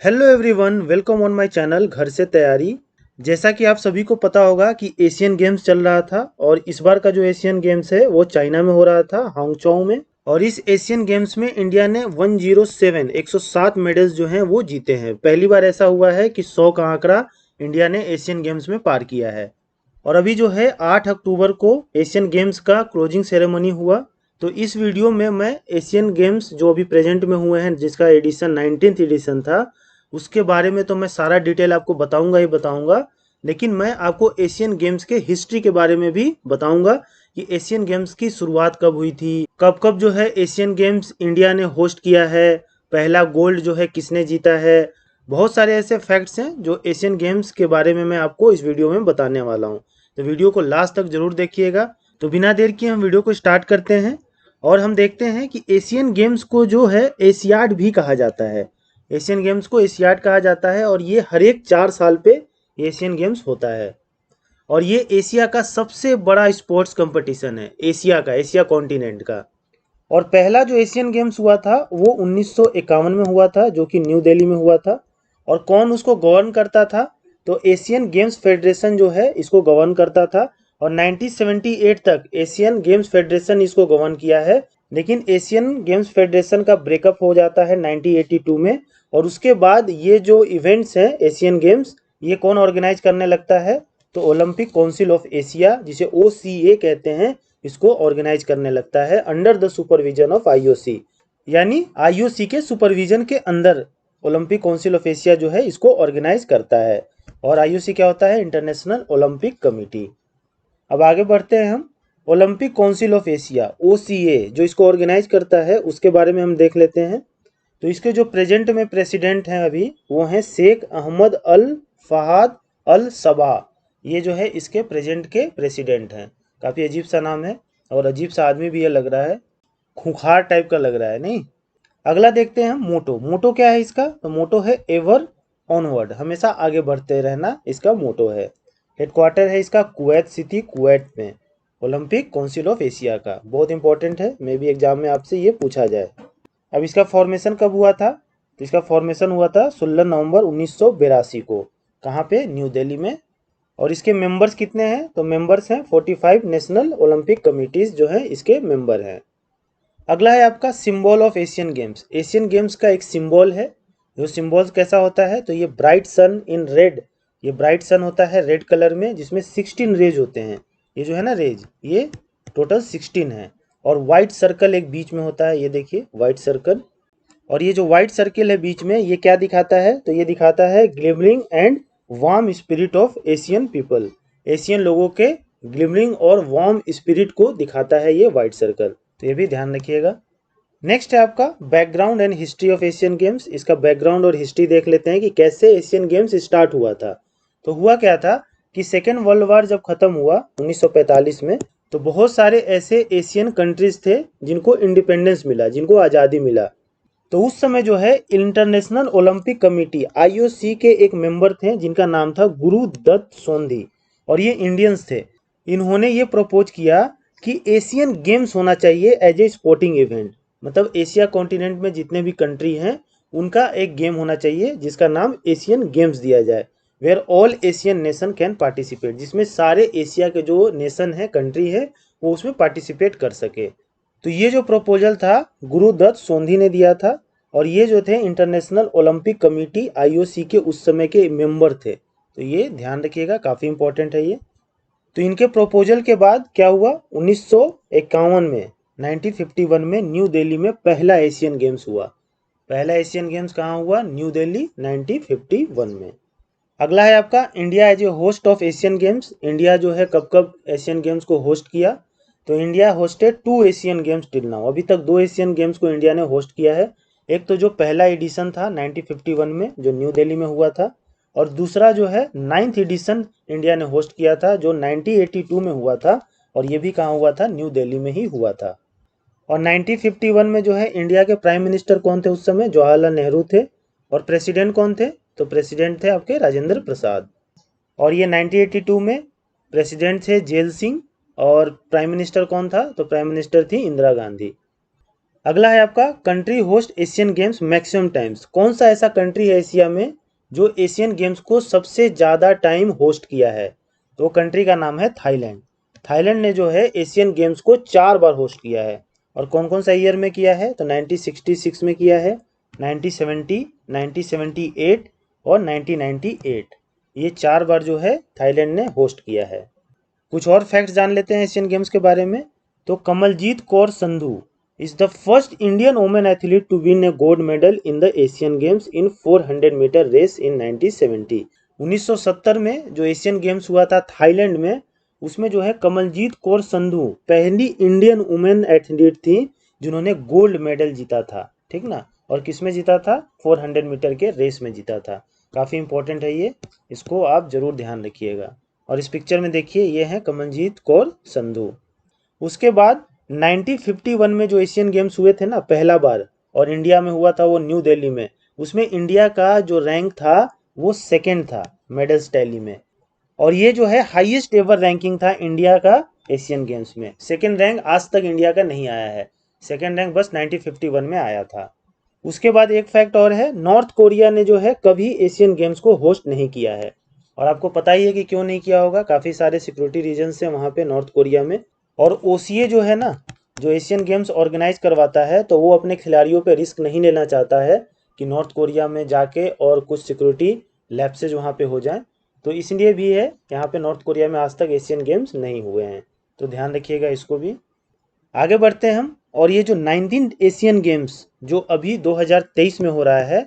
Hello everyone, welcome on my channel घर से तैयारी। जैसा कि आप सभी को पता होगा कि एशियन गेम्स चल रहा था और इस बार का जो एशियन गेम्स है वो चाइना में हो रहा था, हांगचोउ में। और इस एशियन गेम्स में इंडिया ने 107 मेडल्स जो हैं वो जीते हैं। पहली बार ऐसा हुआ है कि 100 का आंकड़ा इंडिया ने एशियन गेम्स में पार किया है। और अभी जो है 8 अक्टूबर को एशियन गेम्स का क्लोजिंग सेरेमनी हुआ। तो इस वीडियो में मैं एशियन गेम्स जो अभी प्रेजेंट में हुए हैं, जिसका एडिशन 19th एडिशन था, उसके बारे में तो मैं सारा डिटेल आपको बताऊंगा ही बताऊंगा। लेकिन मैं आपको एशियन गेम्स के हिस्ट्री के बारे में भी बताऊंगा कि एशियन गेम्स की शुरुआत कब हुई थी, कब कब जो है एशियन गेम्स इंडिया ने होस्ट किया है, पहला गोल्ड जो है किसने जीता है। बहुत सारे ऐसे फैक्ट्स हैं जो एशियन गेम्स के बारे में मैं आपको इस वीडियो में बताने वाला हूँ। तो वीडियो को लास्ट तक जरूर देखिएगा। तो बिना देर किए हम वीडियो को स्टार्ट करते हैं और हम देखते हैं कि एशियन गेम्स को जो है एशियाड भी कहा जाता है। एशियन गेम्स को एशियाड कहा जाता है और ये हर एक 4 साल पे एशियन गेम्स होता है। और ये एशिया का सबसे बड़ा स्पोर्ट्स कंपटीशन है, एशिया का, एशिया कॉन्टिनेंट का। और पहला जो एशियन गेम्स हुआ था वो 1951 में हुआ था, जो कि न्यू दिल्ली में हुआ था। और कौन उसको गवर्न करता था? तो एशियन गेम्स फेडरेशन जो है इसको गवर्न करता था। और 1978 तक एशियन गेम्स फेडरेशन इसको गवर्न किया है। लेकिन एशियन गेम्स फेडरेशन का ब्रेकअप हो जाता है 1982 में। और उसके बाद ये जो इवेंट्स हैं एशियन गेम्स, ये कौन ऑर्गेनाइज करने लगता है? तो ओलंपिक काउंसिल ऑफ एशिया, जिसे OCA कहते हैं, इसको ऑर्गेनाइज करने लगता है under the supervision of IOC। यानी IOC के सुपरविजन के अंदर ओलंपिक काउंसिल ऑफ एशिया जो है इसको ऑर्गेनाइज करता है। और IOC क्या होता है? International Olympic committee. अब आगे बढ़ते हैं हम। Olympic council of Asia OCA जो इसको ऑर्गेनाइज करता है उसके बारे में हम देख लेते हैं। तो इसके जो प्रेजेंट में प्रेसिडेंट हैं अभी, वो हैं शेख अहमद अल फहाद अल सबा। ये जो है इसके प्रेजेंट के प्रेसिडेंट हैं। काफ़ी अजीब सा नाम है और अजीब सा आदमी भी ये लग रहा है, खूंखार टाइप का लग रहा है, नहीं? अगला देखते हैं हम। मोटो। मोटो क्या है इसका? तो मोटो है एवर ऑनवर्ड, हमेशा आगे बढ़ते रहना, इसका मोटो है। हेडक्वार्टर है इसका कुवैत सिटी, कुवैत में। ओलंपिक काउंसिल ऑफ एशिया का बहुत इंपॉर्टेंट है, मे भी एग्जाम में आपसे ये पूछा जाए। अब इसका फॉर्मेशन कब हुआ था? तो इसका फॉर्मेशन हुआ था 16 नवंबर 1982 को। कहाँ पे? न्यू दिल्ली में। और इसके मेंबर्स कितने हैं? तो मेंबर्स हैं 45 नेशनल ओलंपिक कमिटीज जो है इसके मेंबर हैं। अगला है आपका symbol of Asian games. Asian games का एक सिंबल है। जो सिंबल कैसा होता है? तो ये ब्राइट सन इन रेड। ये ब्राइट सन होता है रेड कलर में, जिसमें 16 रेज होते हैं। ये जो है ना रेज, ये टोटल 16 है। और वाइट सर्कल एक बीच में होता है, ये देखिए वाइट सर्कल। और ये जो व्हाइट सर्किल है बीच में, ये क्या दिखाता है? तो ये दिखाता है glimmering and warm spirit of Asian people. Asian लोगों के ग्लिमरिंग और वार्म स्पिरिट को दिखाता है ये व्हाइट सर्कल। तो ये भी ध्यान रखिएगा। नेक्स्ट है आपका background and history of Asian games. इसका बैकग्राउंड और हिस्ट्री देख लेते हैं कि कैसे एशियन गेम्स स्टार्ट हुआ था। तो हुआ क्या था कि सेकेंड वर्ल्ड वार जब खत्म हुआ 1945 में, तो बहुत सारे ऐसे एशियन कंट्रीज थे जिनको इंडिपेंडेंस मिला, जिनको आज़ादी मिला। तो उस समय जो है इंटरनेशनल ओलंपिक कमेटी IOC के एक मेंबर थे जिनका नाम था गुरुदत्त सोंधी। और ये इंडियंस थे। इन्होंने ये प्रपोज किया कि एशियन गेम्स होना चाहिए एज ए स्पोर्टिंग इवेंट। मतलब एशिया कॉन्टिनेंट में जितने भी कंट्री हैं उनका एक गेम होना चाहिए जिसका नाम एशियन गेम्स दिया जाए, where all Asian nation can participate, जिसमें सारे एशिया के जो नेशन है, कंट्री है, वो उसमें पार्टिसिपेट कर सके। तो ये जो प्रपोजल था गुरुदत्त सोंधी ने दिया था। और ये जो थे इंटरनेशनल ओलंपिक कमेटी IOC के उस समय के मेंबर थे। तो ये ध्यान रखिएगा, काफ़ी इंपॉर्टेंट है ये। तो इनके प्रपोजल के बाद क्या हुआ? 1951 में, 1951 में न्यू दिल्ली में पहला एशियन गेम्स हुआ। पहला एशियन गेम्स कहाँ हुआ? न्यू दिल्ली, 1951 में। अगला है आपका India as a host of Asian games. India जो है कब कब एशियन गेम्स को होस्ट किया? तो India hosted 2 Asian games till now. अभी तक 2 एशियन गेम्स को इंडिया ने होस्ट किया है। एक तो जो पहला एडिशन था 1951 में जो न्यू दिल्ली में हुआ था, और दूसरा जो है 9th एडिशन इंडिया ने होस्ट किया था जो 1982 में हुआ था। और ये भी कहाँ हुआ था? न्यू दिल्ली में ही हुआ था। और 1951 में जो है इंडिया के प्राइम मिनिस्टर कौन थे उस समय? जवाहरलाल नेहरू थे। और प्रेसिडेंट कौन थे? तो प्रेसिडेंट थे आपके राजेंद्र प्रसाद। और ये 1982 में प्रेसिडेंट थे जेल सिंह। और प्राइम मिनिस्टर कौन था? तो प्राइम मिनिस्टर थी इंदिरा गांधी। अगला है आपका country host Asian games maximum times. कौन सा ऐसा कंट्री है एशिया में जो एशियन गेम्स को सबसे ज़्यादा टाइम होस्ट किया है? तो कंट्री का नाम है थाईलैंड। थाईलैंड ने जो है एशियन गेम्स को 4 बार होस्ट किया है। और कौन कौन सा ईयर में किया है? तो 1966 में किया है, 1970, 1978 और 1998। ये 4 बार जो है थाईलैंड ने होस्ट किया है। कुछ और फैक्ट्स जान लेते हैं एशियन गेम्स के बारे में। तो Kamaljeet Kaur Sandhu is the first Indian women athlete to win a gold medal in the Asian games in 400 metre race in 1970। 1970 में जो एशियन गेम्स हुआ था थाईलैंड में, उसमें जो है कमलजीत कौर संधू पहली इंडियन वुमेन एथलीट थी जिन्होंने गोल्ड मेडल जीता था, ठीक ना। और किस में जीता था? 400 मीटर के रेस में जीता था। काफ़ी इंपॉर्टेंट है ये, इसको आप जरूर ध्यान रखिएगा। और इस पिक्चर में देखिए ये है कमलजीत कौर संधू। उसके बाद 1951 में जो एशियन गेम्स हुए थे ना पहला बार, और इंडिया में हुआ था वो न्यू दिल्ली में, उसमें इंडिया का जो रैंक था वो सेकंड था मेडल्स टैली में। और ये जो है हाईएस्ट एवर रैंकिंग था इंडिया का एशियन गेम्स में। सेकंड रैंक आज तक इंडिया का नहीं आया है, सेकंड रैंक बस 1951 में आया था। उसके बाद एक फैक्ट और है, नॉर्थ कोरिया ने जो है कभी एशियन गेम्स को होस्ट नहीं किया है। और आपको पता ही है कि क्यों नहीं किया होगा, काफ़ी सारे सिक्योरिटी रीजन्स हैं वहाँ पे नॉर्थ कोरिया में। और ओसीए जो है ना, जो एशियन गेम्स ऑर्गेनाइज करवाता है, तो वो अपने खिलाड़ियों पे रिस्क नहीं लेना चाहता है कि नॉर्थ कोरिया में जाके और कुछ सिक्योरिटी लैप्सेज वहाँ पे हो जाए। तो इसलिए भी है यहाँ पे नॉर्थ कोरिया में आज तक एशियन गेम्स नहीं हुए हैं, तो ध्यान रखिएगा इसको भी। आगे बढ़ते हैं हम। और ये जो 19 एशियन गेम्स जो अभी 2023 में हो रहा है,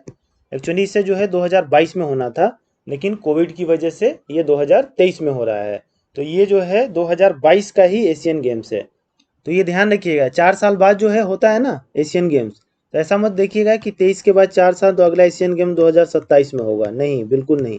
एक्चुअली इससे जो है 2022 में होना था, लेकिन कोविड की वजह से ये 2023 में हो रहा है। तो ये जो है 2022 का ही एशियन गेम्स है। तो ये ध्यान रखिएगा, 4 साल बाद जो है होता है ना एशियन गेम्स, तो ऐसा मत देखिएगा कि 23 के बाद 4 साल तो अगला एशियन गेम 2027 में होगा, नहीं, बिल्कुल नहीं।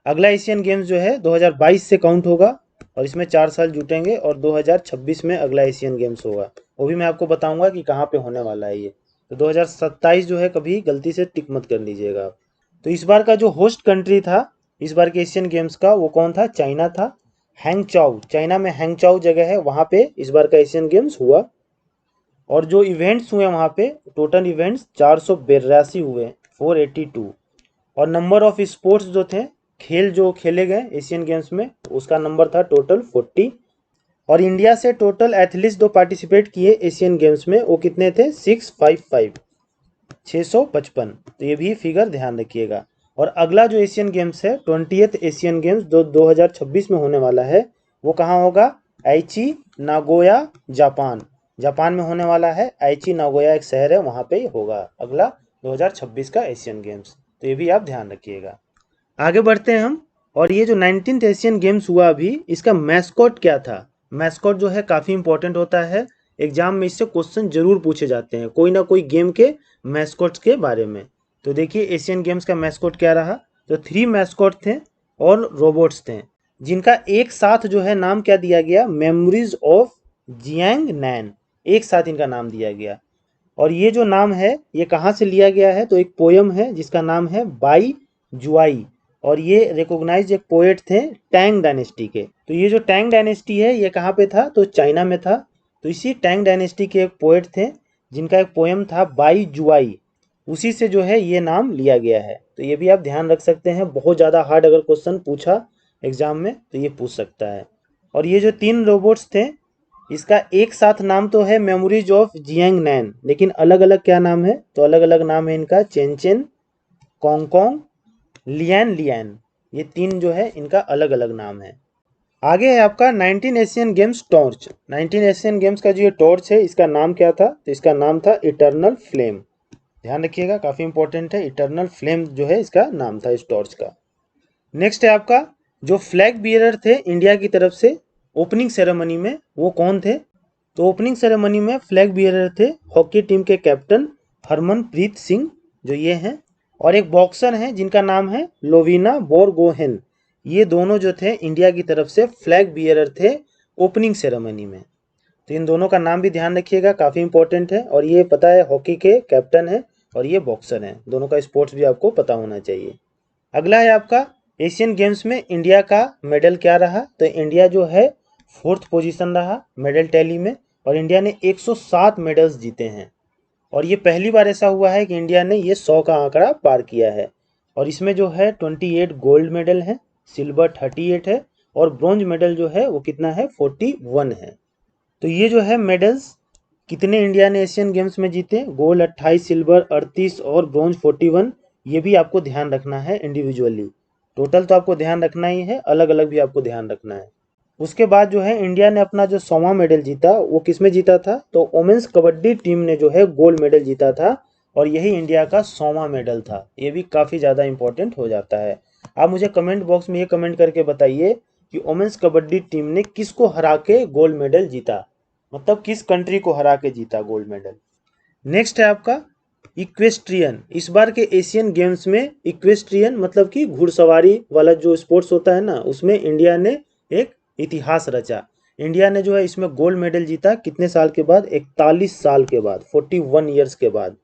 अगला एशियन गेम्स जो है 2022 से काउंट होगा और इसमें 4 साल जुटेंगे और 2026 में अगला एशियन गेम्स होगा। वो भी मैं आपको बताऊंगा कि कहाँ पे होने वाला है ये। तो 2027 जो है कभी गलती से टिक मत कर लीजिएगा आप। तो इस बार का जो होस्ट कंट्री था इस बार के एशियन गेम्स का, वो कौन था? चाइना था। हैंगचाओ, चाइना में हैंगचाओ जगह है, वहाँ पे इस बार का एशियन गेम्स हुआ। और जो इवेंट्स हुए वहाँ पे, टोटल इवेंट्स 482 हुए, 482। और नंबर ऑफ स्पोर्ट्स जो थे, खेल जो खेले गए एशियन गेम्स में, उसका नंबर था टोटल 40। और इंडिया से टोटल एथलीट्स जो पार्टिसिपेट किए एशियन गेम्स में वो कितने थे? 655, 655। तो ये भी फिगर ध्यान रखिएगा। और अगला जो एशियन गेम्स है 20th एशियन गेम्स जो 2026 में होने वाला है, वो कहाँ होगा? आइची नागोया, जापान। जापान में होने वाला है, आइची नागोया एक शहर है, वहाँ पे ही होगा अगला 2026 का एशियन गेम्स। तो ये भी आप ध्यान रखिएगा। आगे बढ़ते हैं हम। और ये जो 19th एशियन गेम्स हुआ अभी, इसका मैस्कॉट क्या था? मैस्कॉट जो है काफ़ी इंपॉर्टेंट होता है, एग्जाम में इससे क्वेश्चन जरूर पूछे जाते हैं कोई ना कोई गेम के मैस्कॉट्स के बारे में। तो देखिए एशियन गेम्स का मैस्कॉट क्या रहा। तो 3 मैस्कॉट थे और रोबोट्स थे, जिनका एक साथ जो है नाम क्या दिया गया? मेमोरीज ऑफ जियांग नैन, एक साथ इनका नाम दिया गया। और ये जो नाम है ये कहाँ से लिया गया है? तो एक पोयम है जिसका नाम है बाई जुआई, और ये रिकॉग्नाइज एक पोएट थे टैंग डायनेस्टी के। तो ये जो टैंग डायनेस्टी है ये कहाँ पे था? तो चाइना में था। तो इसी टैंग डायनेस्टी के एक पोएट थे जिनका एक पोएम था बाई जुआई, उसी से जो है ये नाम लिया गया है। तो ये भी आप ध्यान रख सकते हैं, बहुत ज़्यादा हार्ड अगर क्वेश्चन पूछा एग्जाम में तो ये पूछ सकता है। और ये जो 3 रोबोट्स थे, इसका एक साथ नाम तो है मेमोरीज ऑफ जियांग नैन, लेकिन अलग अलग क्या नाम है? तो अलग अलग नाम है इनका चेन चेन, कॉन्ग कॉन्ग, लियन लियन। ये 3 जो है इनका अलग अलग नाम है। आगे है आपका 19 Asian games torch. 19 Asian games का जो ये टॉर्च है इसका नाम क्या था? तो इसका नाम था इटर्नल फ्लेम। ध्यान रखिएगा, काफ़ी इंपॉर्टेंट है, इटर्नल फ्लेम जो है इसका नाम था इस टॉर्च का। नेक्स्ट है आपका जो फ्लैग बियरर थे इंडिया की तरफ से ओपनिंग सेरेमनी में, वो कौन थे? तो ओपनिंग सेरेमनी में फ्लैग बियरर थे हॉकी टीम के कैप्टन हरमनप्रीत सिंह, जो ये हैं। और एक बॉक्सर हैं जिनका नाम है लोवीना बोरगोहेन। ये दोनों जो थे इंडिया की तरफ से फ्लैग बियरर थे ओपनिंग सेरेमनी में। तो इन दोनों का नाम भी ध्यान रखिएगा, काफ़ी इंपॉर्टेंट है। और ये पता है हॉकी के कैप्टन हैं और ये बॉक्सर हैं, दोनों का स्पोर्ट्स भी आपको पता होना चाहिए। अगला है आपका एशियन गेम्स में इंडिया का मेडल क्या रहा? तो इंडिया जो है 4th पोजीशन रहा मेडल टैली में, और इंडिया ने 107 मेडल्स जीते हैं। और ये पहली बार ऐसा हुआ है कि इंडिया ने ये 100 का आंकड़ा पार किया है। और इसमें जो है 28 गोल्ड मेडल है, सिल्वर 38 है और ब्रॉन्ज मेडल जो है वो कितना है 41 है। तो ये जो है मेडल्स कितने इंडिया ने एशियन गेम्स में जीते, गोल्ड 28, सिल्वर 38 और ब्रॉन्ज 41, ये भी आपको ध्यान रखना है इंडिविजुअली। टोटल तो आपको ध्यान रखना ही है, अलग अलग भी आपको ध्यान रखना है। उसके बाद जो है इंडिया ने अपना जो 100वां मेडल जीता वो किस में जीता था, तो वोमेंस कबड्डी टीम ने जो है गोल्ड मेडल जीता था और यही इंडिया का 100वां मेडल था। ये भी काफ़ी ज़्यादा इंपॉर्टेंट हो जाता है। आप मुझे कमेंट बॉक्स में ये कमेंट करके बताइए कि वोमेंस कबड्डी टीम ने किसको हरा के गोल्ड मेडल जीता, मतलब किस कंट्री को हरा के जीता गोल्ड मेडल। नेक्स्ट है आपका इक्वेस्ट्रियन। इस बार के एशियन गेम्स में इक्वेस्ट्रियन मतलब कि घुड़सवारी वाला जो स्पोर्ट्स होता है ना, उसमें इंडिया ने एक इतिहास रचा। इंडिया ने जो है इसमें गोल्ड मेडल जीता कितने साल के बाद, 41 साल के बाद, 41 ईयर्स के बाद।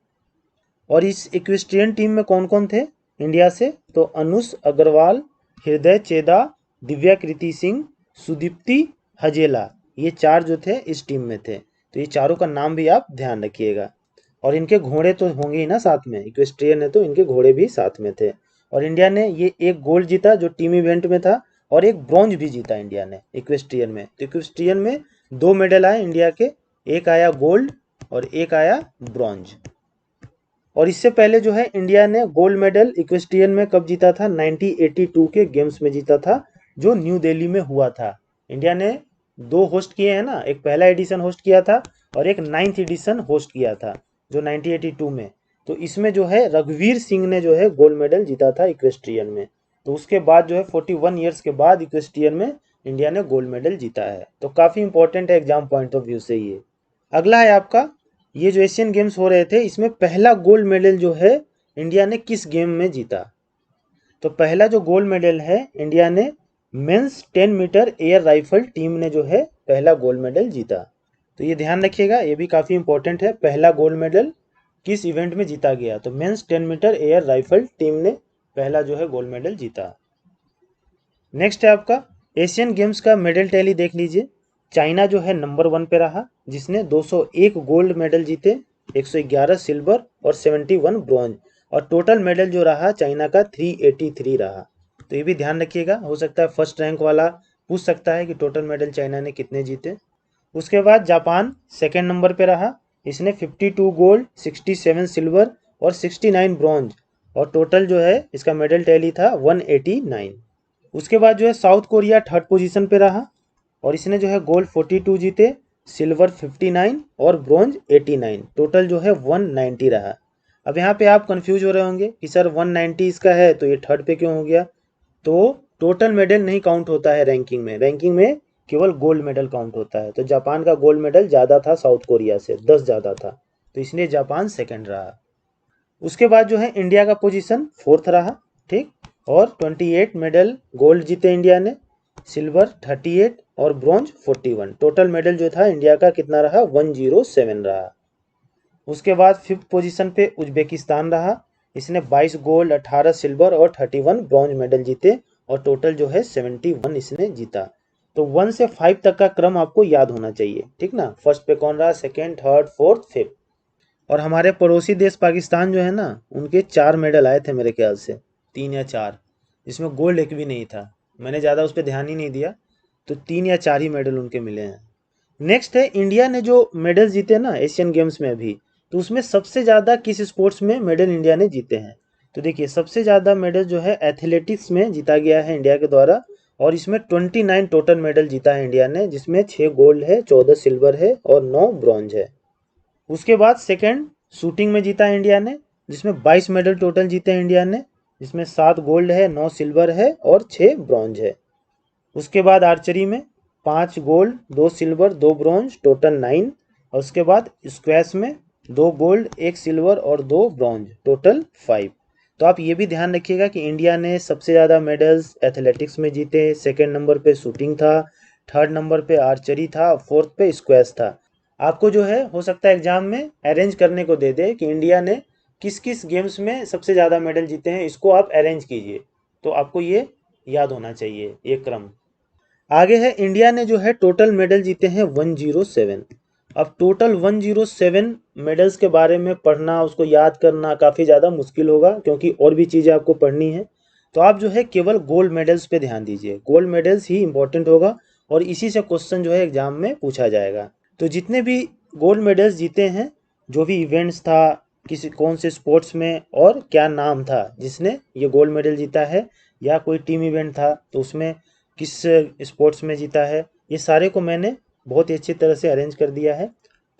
और इस इक्वेस्ट्रियन टीम में कौन कौन थे इंडिया से, तो अनुष अग्रवाल, हृदय चेदा, दिव्या कृति सिंह, सुदीप्ति हजेला, ये चार जो थे इस टीम में थे। तो ये चारों का नाम भी आप ध्यान रखिएगा। और इनके घोड़े तो होंगे ही ना साथ में, इक्वेस्ट्रियन है तो इनके घोड़े भी साथ में थे। और इंडिया ने ये एक गोल्ड जीता जो टीम इवेंट में था और एक ब्रॉन्ज भी जीता इंडिया ने इक्वेस्ट्रियन में। तो इक्वेस्ट्रियन में 2 मेडल आए इंडिया के, एक आया गोल्ड और एक आया ब्रॉन्ज। और इससे पहले जो है इंडिया ने गोल्ड मेडल इक्वेस्ट्रियन में कब जीता था, 1982 के गेम्स में जीता था जो न्यू दिल्ली में हुआ था। इंडिया ने 2 होस्ट किए हैं ना, एक पहला एडिशन होस्ट किया था और एक 9th एडिशन होस्ट किया था जो 1982 में। तो इसमें जो है रघुवीर सिंह ने जो है गोल्ड मेडल जीता था इक्वेस्ट्रियन में। तो उसके बाद जो है 41 ईयर्स के बाद इक्वेस्ट्रियन में इंडिया ने गोल्ड मेडल जीता है। तो काफ़ी इंपॉर्टेंट है एग्जाम पॉइंट ऑफ व्यू से ये। अगला है आपका, ये जो एशियन गेम्स हो रहे थे इसमें पहला गोल्ड मेडल जो है इंडिया ने किस गेम में जीता। तो पहला जो गोल्ड मेडल है इंडिया ने men's 10 metre air rifle team ने जो है पहला गोल्ड मेडल जीता। तो ये ध्यान रखिएगा, ये भी काफ़ी इंपॉर्टेंट है, पहला गोल्ड मेडल किस इवेंट में जीता गया, तो men's 10 metre air rifle team ने पहला जो है गोल्ड मेडल जीता। नेक्स्ट है आपका एशियन गेम्स का मेडल टैली देख लीजिए। चाइना जो है नंबर 1 पे रहा जिसने 201 गोल्ड मेडल जीते, 111 सिल्वर और 71 ब्रॉन्ज। और टोटल मेडल जो रहा चाइना का 383 रहा। तो ये भी ध्यान रखिएगा, हो सकता है फर्स्ट रैंक वाला पूछ सकता है कि टोटल मेडल चाइना ने कितने जीते। उसके बाद जापान सेकेंड नंबर पे रहा, इसने 52 गोल्ड, 67 सिल्वर और 69 ब्रॉन्ज। और टोटल जो है इसका मेडल टैली था 189। उसके बाद जो है साउथ कोरिया थर्ड पोजीशन पे रहा और इसने जो है गोल्ड 42 जीते, सिल्वर 59 और ब्रॉन्ज 89, टोटल जो है 190 रहा। अब यहाँ पे आप कंफ्यूज हो रहे होंगे कि सर 190 इसका है तो ये थर्ड पे क्यों हो गया। तो टोटल मेडल नहीं काउंट होता है रैंकिंग में, रैंकिंग में केवल गोल्ड मेडल काउंट होता है। तो जापान का गोल्ड मेडल ज़्यादा था साउथ कोरिया से, 10 ज़्यादा था, तो इसलिए जापान सेकेंड रहा। उसके बाद जो है इंडिया का पोजीशन फोर्थ रहा, ठीक। और 28 मेडल गोल्ड जीते इंडिया ने, सिल्वर 38 और ब्रॉन्ज 41, टोटल मेडल जो था इंडिया का कितना रहा 107 रहा। उसके बाद फिफ्थ पोजीशन पे उज्बेकिस्तान रहा, इसने 22 गोल्ड, 18 सिल्वर और 31 ब्रॉन्ज मेडल जीते और टोटल जो है 71 इसने जीता। तो 1 से 5 तक का क्रम आपको याद होना चाहिए, ठीक ना। फर्स्ट पे कौन रहा, सेकेंड, थर्ड, फोर्थ, फिफ्थ। और हमारे पड़ोसी देश पाकिस्तान जो है ना, उनके 4 मेडल आए थे मेरे ख्याल से, 3 या 4, जिसमें गोल्ड एक भी नहीं था। मैंने ज़्यादा उस पर ध्यान ही नहीं दिया, तो 3 या 4 ही मेडल उनके मिले हैं। नेक्स्ट है इंडिया ने जो मेडल जीते ना एशियन गेम्स में अभी, तो उसमें सबसे ज़्यादा किस स्पोर्ट्स में मेडल इंडिया ने जीते हैं। तो देखिए सबसे ज़्यादा मेडल जो है एथलेटिक्स में जीता गया है इंडिया के द्वारा और इसमें 29 टोटल मेडल जीता है इंडिया ने, जिसमें 6 गोल्ड है, 14 सिल्वर है और 9 ब्रॉन्ज है। उसके बाद सेकंड शूटिंग में जीता है इंडिया ने, जिसमें 22 मेडल टोटल जीते हैं इंडिया ने, जिसमें 7 गोल्ड है, 9 सिल्वर है और 6 ब्रॉन्ज है। उसके बाद आर्चरी में 5 गोल्ड, 2 सिल्वर, 2 ब्रॉन्ज, टोटल 9। और उसके बाद स्क्वैश में 2 गोल्ड, 1 सिल्वर और 2 ब्रॉन्ज, टोटल 5। तो आप ये भी ध्यान रखिएगा कि इंडिया ने सबसे ज़्यादा मेडल्स एथलेटिक्स में जीते, सेकेंड नंबर पे शूटिंग था, थर्ड नंबर पे आर्चरी था, फोर्थ पे स्क्वैश था। आपको जो है हो सकता है एग्जाम में अरेंज करने को दे दे कि इंडिया ने किस किस गेम्स में सबसे ज़्यादा मेडल जीते हैं, इसको आप अरेंज कीजिए। तो आपको ये याद होना चाहिए ये क्रम। आगे है इंडिया ने जो है टोटल मेडल जीते हैं 107। अब टोटल 107 मेडल्स के बारे में पढ़ना, उसको याद करना काफ़ी ज़्यादा मुश्किल होगा, क्योंकि और भी चीज़ें आपको पढ़नी है। तो आप जो है केवल गोल्ड मेडल्स पे ध्यान दीजिए, गोल्ड मेडल्स ही इंपॉर्टेंट होगा और इसी से क्वेश्चन जो है एग्जाम में पूछा जाएगा। तो जितने भी गोल्ड मेडल्स जीते हैं, जो भी इवेंट्स था, किसी कौन से स्पोर्ट्स में और क्या नाम था जिसने ये गोल्ड मेडल जीता है, या कोई टीम इवेंट था तो उसमें किस स्पोर्ट्स में जीता है, ये सारे को मैंने बहुत ही अच्छी तरह से अरेंज कर दिया है।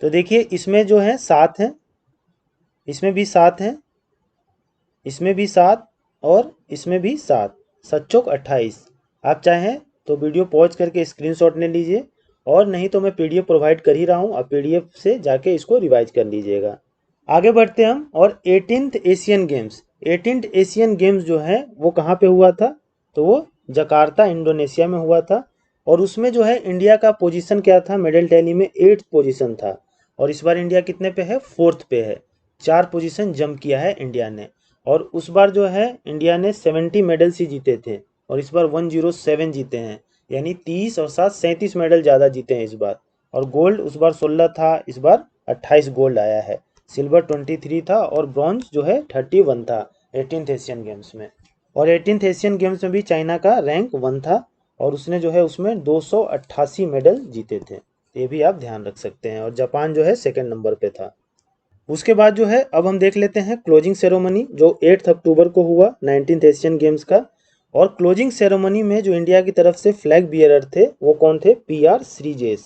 तो देखिए इसमें जो है 7 हैं, इसमें भी 7 हैं, इसमें भी 7 और इसमें भी 7, 7 चौक 28। आप चाहें तो वीडियो पॉज करके स्क्रीनशॉट ले लीजिए, और नहीं तो मैं पीडीएफ प्रोवाइड कर ही रहा हूँ, आप पीडीएफ से जाके इसको रिवाइज कर लीजिएगा। आगे बढ़ते हम, और 18th Asian games, 18th Asian games जो है वो कहाँ पे हुआ था, तो वो जकार्ता इंडोनेशिया में हुआ था। और उसमें जो है इंडिया का पोजीशन क्या था, मेडल टैली में 8th पोजीशन था। और इस बार इंडिया कितने पे है, 4th पे है, 4 पोजीशन जंप किया है इंडिया ने। और उस बार जो है इंडिया ने 70 मेडल्स ही जीते थे, और इस बार 107 जीते हैं, यानी 30 और 7 37 मेडल ज़्यादा जीते हैं इस बार। और गोल्ड उस बार 16 था, इस बार 28 गोल्ड आया है। सिल्वर 23 था और ब्रॉन्ज जो है 31 था 18th एशियन गेम्स में। और 18th एशियन गेम्स में भी चाइना का रैंक 1 था, और उसने जो है उसमें 288 मेडल जीते थे, तो ये भी आप ध्यान रख सकते हैं। और जापान जो है सेकंड नंबर पे था। उसके बाद जो है अब हम देख लेते हैं क्लोजिंग सेरेमनी, जो 8 अक्टूबर को हुआ 19th एशियन गेम्स का। और क्लोजिंग सेरेमनी में जो इंडिया की तरफ से फ्लैग बियरर थे वो कौन थे, पीआर श्रीजेश।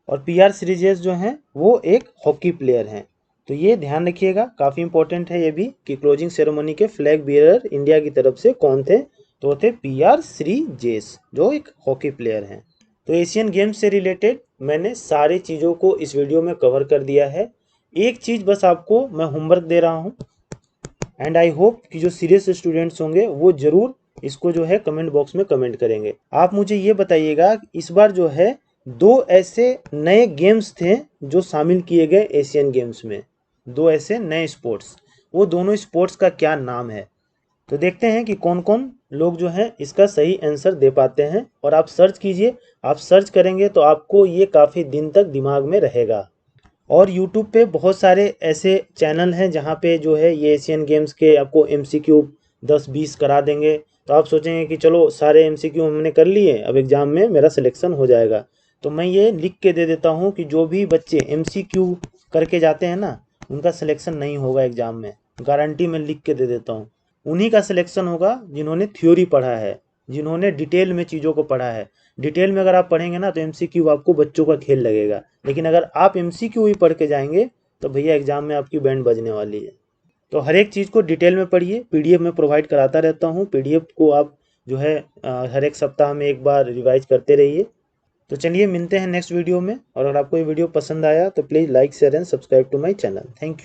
और पीआर श्रीजेश जो हैं वो एक हॉकी प्लेयर हैं। तो ये ध्यान रखिएगा, काफ़ी इंपॉर्टेंट है ये भी, कि क्लोजिंग सेरेमनी के फ्लैग बियरर इंडिया की तरफ से कौन थे, तो थे पीआर श्रीजेश, जो एक हॉकी प्लेयर हैं। तो एशियन गेम्स से रिलेटेड मैंने सारी चीज़ों को इस वीडियो में कवर कर दिया है। एक चीज़ बस आपको मैं होमवर्क दे रहा हूँ, एंड आई होप कि जो सीरियस स्टूडेंट्स होंगे वो ज़रूर इसको जो है कमेंट बॉक्स में कमेंट करेंगे। आप मुझे ये बताइएगा इस बार जो है 2 ऐसे नए गेम्स थे जो शामिल किए गए एशियन गेम्स में, 2 ऐसे नए स्पोर्ट्स, वो दोनों स्पोर्ट्स का क्या नाम है। तो देखते हैं कि कौन कौन लोग जो हैं इसका सही आंसर दे पाते हैं। और आप सर्च कीजिए, आप सर्च करेंगे तो आपको ये काफ़ी दिन तक दिमाग में रहेगा। और यूट्यूब पे बहुत सारे ऐसे चैनल हैं जहाँ पे जो है ये एशियन गेम्स के आपको एमसीक्यू 10-20 करा देंगे। तो आप सोचेंगे कि चलो सारे एमसीक्यू हमने कर लिए, अब एग्ज़ाम में मेरा सिलेक्शन हो जाएगा। तो मैं ये लिख के दे देता हूँ कि जो भी बच्चे एमसीक्यू करके जाते हैं ना, उनका सिलेक्शन नहीं होगा एग्ज़ाम में, गारंटी मैं लिख के दे देता हूँ। उन्हीं का सिलेक्शन होगा जिन्होंने थ्योरी पढ़ा है, जिन्होंने डिटेल में चीज़ों को पढ़ा है। डिटेल में अगर आप पढ़ेंगे ना तो एमसीक्यू आपको बच्चों का खेल लगेगा, लेकिन अगर आप एमसीक्यू ही पढ़ के जाएंगे तो भैया एग्जाम में आपकी बैंड बजने वाली है। तो हर एक चीज़ को डिटेल में पढ़िए, पीडीएफ में प्रोवाइड कराता रहता हूँ, पीडीएफ को आप जो है हर एक सप्ताह में एक बार रिवाइज करते रहिए। तो चलिए मिलते हैं नेक्स्ट वीडियो में, और अगर आपको ये वीडियो पसंद आया तो please like share and subscribe to my channel. Thank you.